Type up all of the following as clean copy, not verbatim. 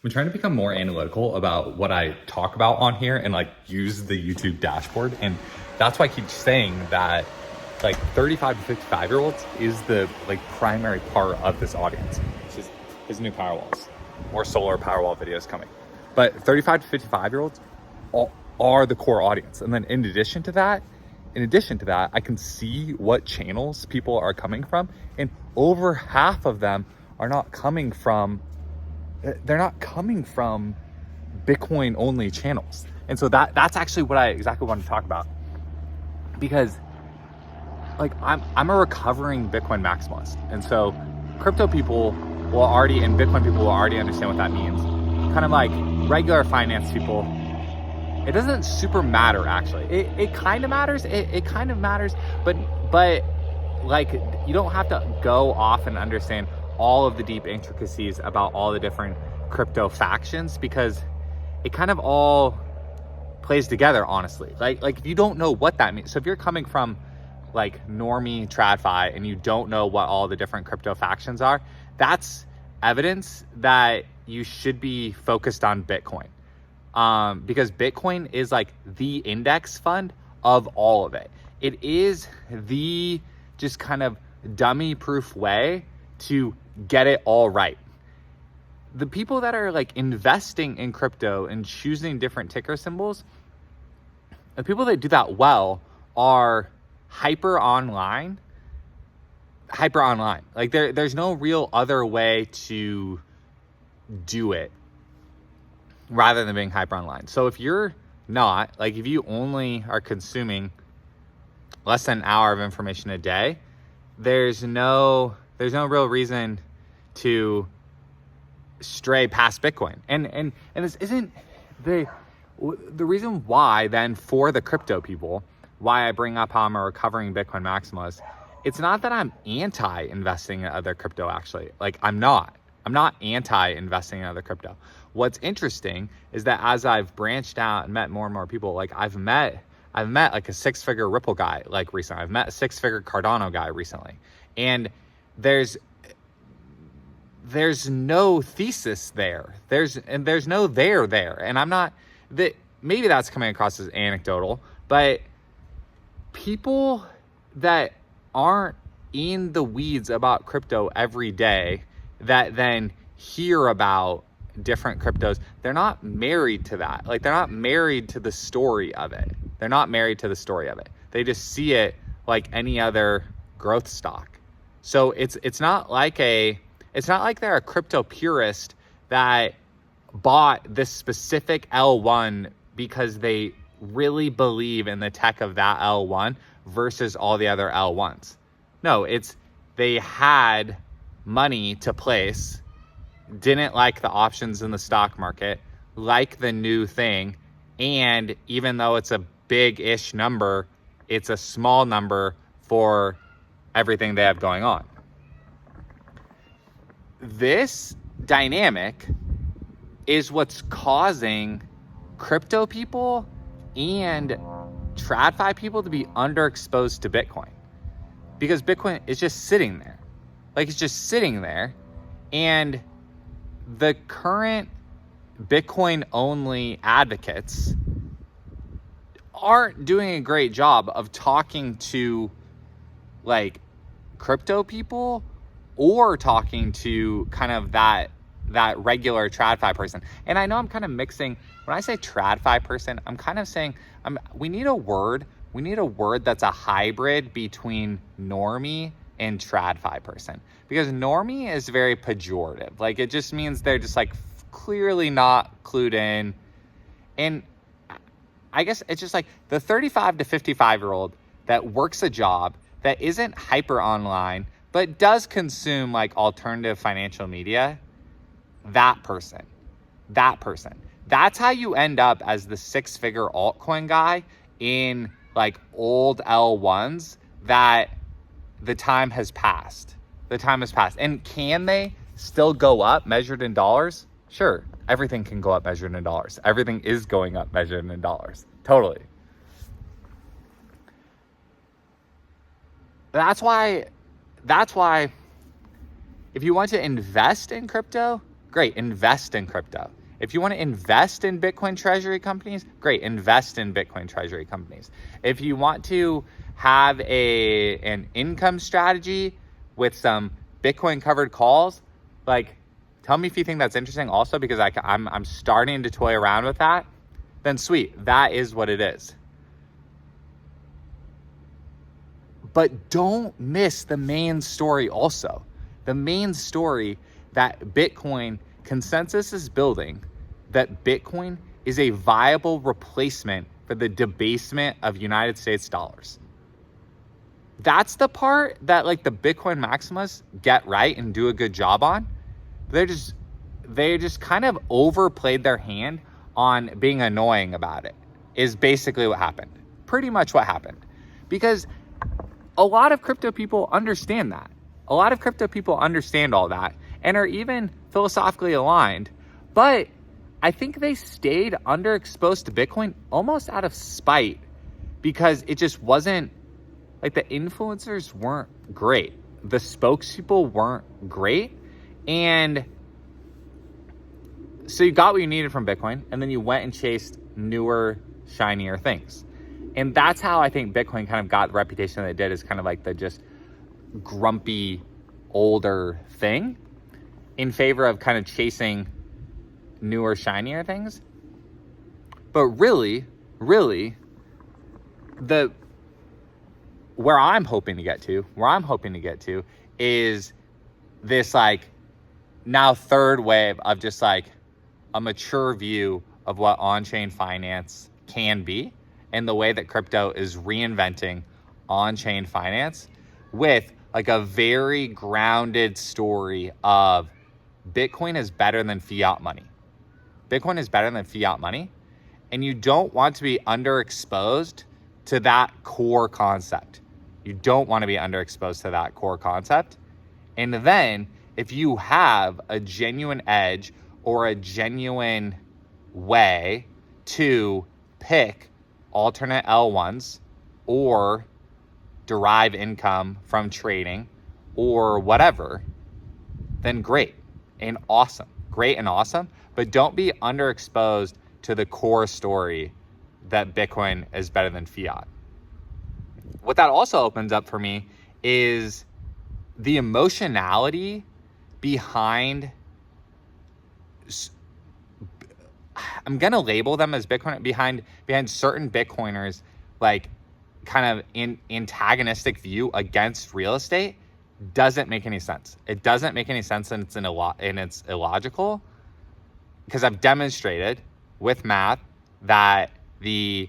I'm trying to become more analytical about what I talk about on here and like use the YouTube dashboard. And that's why I keep saying that like 35 to 55 year olds is the like primary part of this audience. It's just his new Powerwalls, more solar Powerwall videos coming. But 35 to 55 year olds are the core audience. And then in addition to that, I can see what channels people are coming from. And over half of them are not coming from Bitcoin only channels. And so that's actually what I exactly want to talk about, because like I'm a recovering Bitcoin maximalist. And so crypto people will already, and Bitcoin people will already understand what that means. Kind of like regular finance people, it doesn't super matter actually. It kind of matters. It kind of matters, but like you don't have to go off and understand all of the deep intricacies about all the different crypto factions, because it kind of all plays together, honestly. Like if you don't know what that means, so if you're coming from like normie TradFi and you don't know what all the different crypto factions are, that's evidence that you should be focused on Bitcoin, because Bitcoin is like the index fund of all of it. It is the just kind of dummy proof way to get it all right. The people that are like investing in crypto and choosing different ticker symbols, the people that do that well are hyper online. Like there's no real other way to do it rather than being hyper online. So if you're not, like if you only are consuming less than an hour of information a day, there's no real reason to stray past Bitcoin. And this isn't the reason why then for the crypto people, why I bring up how I'm a recovering Bitcoin maximalist. It's not that I'm anti-investing in other crypto, actually. Like I'm not anti-investing in other crypto. What's interesting is that as I've branched out and met more and more people, like I've met like a 6-figure Ripple guy like recently. I've met a 6-figure Cardano guy recently. And there's no thesis there. There's no there. And I'm not, that maybe that's coming across as anecdotal, but people that aren't in the weeds about crypto every day, that then hear about different cryptos, they're not married to that. Like they're not married to the story of it. They just see it like any other growth stock. So it's not like they're a crypto purist that bought this specific L1 because they really believe in the tech of that L1 versus all the other L1s. No, it's they had money to place, didn't like the options in the stock market, like the new thing, and even though it's a big-ish number, it's a small number for everything they have going on. This dynamic is what's causing crypto people and TradFi people to be underexposed to Bitcoin, because Bitcoin is just sitting there. Like it's just sitting there, and the current Bitcoin only advocates aren't doing a great job of talking to like crypto people or talking to kind of that regular TradFi person. And I know I'm kind of mixing, when I say TradFi person, I'm kind of saying we need a word that's a hybrid between normie and TradFi person, because normie is very pejorative. Like it just means they're just like clearly not clued in. And I guess it's just like the 35 to 55 year old that works a job that isn't hyper online, but does consume like alternative financial media. That person. That's how you end up as the 6-figure altcoin guy in like old L1s that the time has passed. And can they still go up measured in dollars? Sure. Everything can go up measured in dollars. Everything is going up measured in dollars. Totally. That's why if you want to invest in crypto, great, invest in crypto. If you want to invest in Bitcoin treasury companies, great, invest in Bitcoin treasury companies. If you want to have an income strategy with some Bitcoin covered calls, like, tell me if you think that's interesting also, because I'm starting to toy around with that, then sweet, that is what it is. But don't miss the main story also. The main story that Bitcoin consensus is building, that Bitcoin is a viable replacement for the debasement of United States dollars. That's the part that like the Bitcoin maximalists get right and do a good job on. They just kind of overplayed their hand on being annoying about it, is basically what happened. Pretty much what happened. Because a lot of crypto people understand that. A lot of crypto people understand all that and are even philosophically aligned. But I think they stayed underexposed to Bitcoin almost out of spite, because it just wasn't, like, the influencers weren't great. The spokespeople weren't great. And so you got what you needed from Bitcoin, and then you went and chased newer, shinier things. And that's how I think Bitcoin kind of got the reputation that it did, as kind of like the just grumpy, older thing, in favor of kind of chasing newer, shinier things. But really, where I'm hoping to get to is this, like, now third wave of just like a mature view of what on-chain finance can be, and the way that crypto is reinventing on-chain finance with like a very grounded story of Bitcoin is better than fiat money. Bitcoin is better than fiat money. And you don't want to be underexposed to that core concept. You don't want to be underexposed to that core concept. And then if you have a genuine edge or a genuine way to pick alternate L1s or derive income from trading or whatever, then great and awesome. Great and awesome. But don't be underexposed to the core story that Bitcoin is better than fiat. What that also opens up for me is the emotionality behind, I'm going to label them as Bitcoin, behind certain Bitcoiners, like, kind of antagonistic view against real estate doesn't make any sense. It doesn't make any sense, and it's illogical, because I've demonstrated with math that the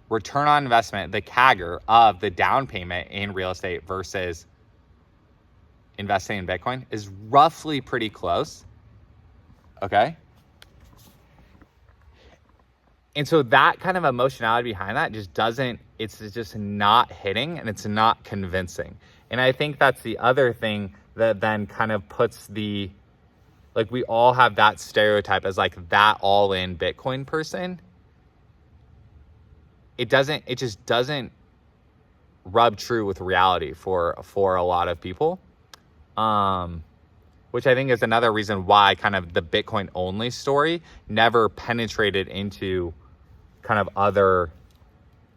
return on investment, the CAGR of the down payment in real estate versus investing in Bitcoin is roughly pretty close. Okay. And so that kind of emotionality behind that it's just not hitting, and it's not convincing. And I think that's the other thing that then kind of puts we all have that stereotype as like that all in Bitcoin person. It just doesn't rub true with reality for a lot of people. Which I think is another reason why kind of the Bitcoin only story never penetrated into kind of other,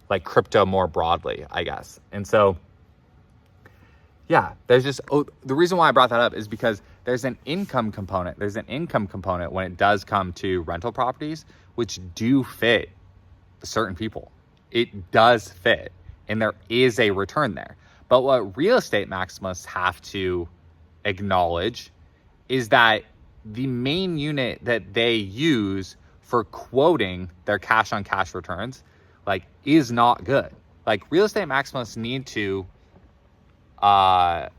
like, crypto more broadly, I guess. And so, yeah, the reason why I brought that up is because there's an income component. There's an income component when it does come to rental properties, which do fit certain people. It does fit, and there is a return there. But what real estate maximalists have to acknowledge is that the main unit that they use for quoting their cash on cash returns, like, is not good. Like, real estate maximalists need to admit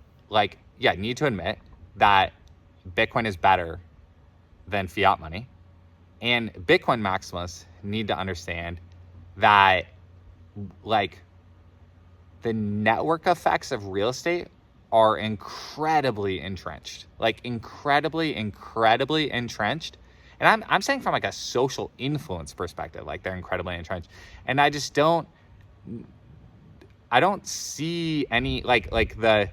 that Bitcoin is better than fiat money. And Bitcoin maximalists need to understand that, like, the network effects of real estate are incredibly entrenched, like incredibly entrenched. And I'm saying from like a social influence perspective, like they're incredibly entrenched. And I just don't see any, the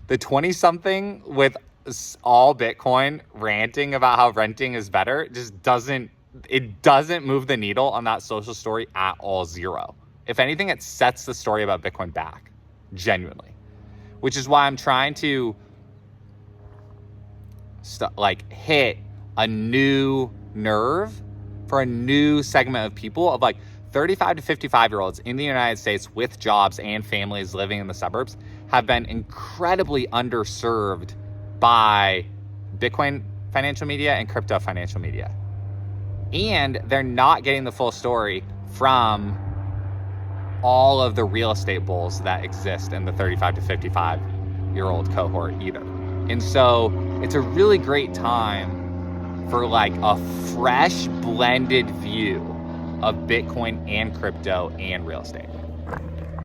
the 20-something with all Bitcoin ranting about how renting is better just doesn't move the needle on that social story at all. Zero. If anything, it sets the story about Bitcoin back, genuinely, which is why I'm trying to hit a new nerve for a new segment of people of 35 to 55 year olds in the United States with jobs and families living in the suburbs have been incredibly underserved by Bitcoin financial media and crypto financial media. And they're not getting the full story from all of the real estate bulls that exist in the 35 to 55 year old cohort either. And so it's a really great time for a fresh blended view of Bitcoin and crypto and real estate.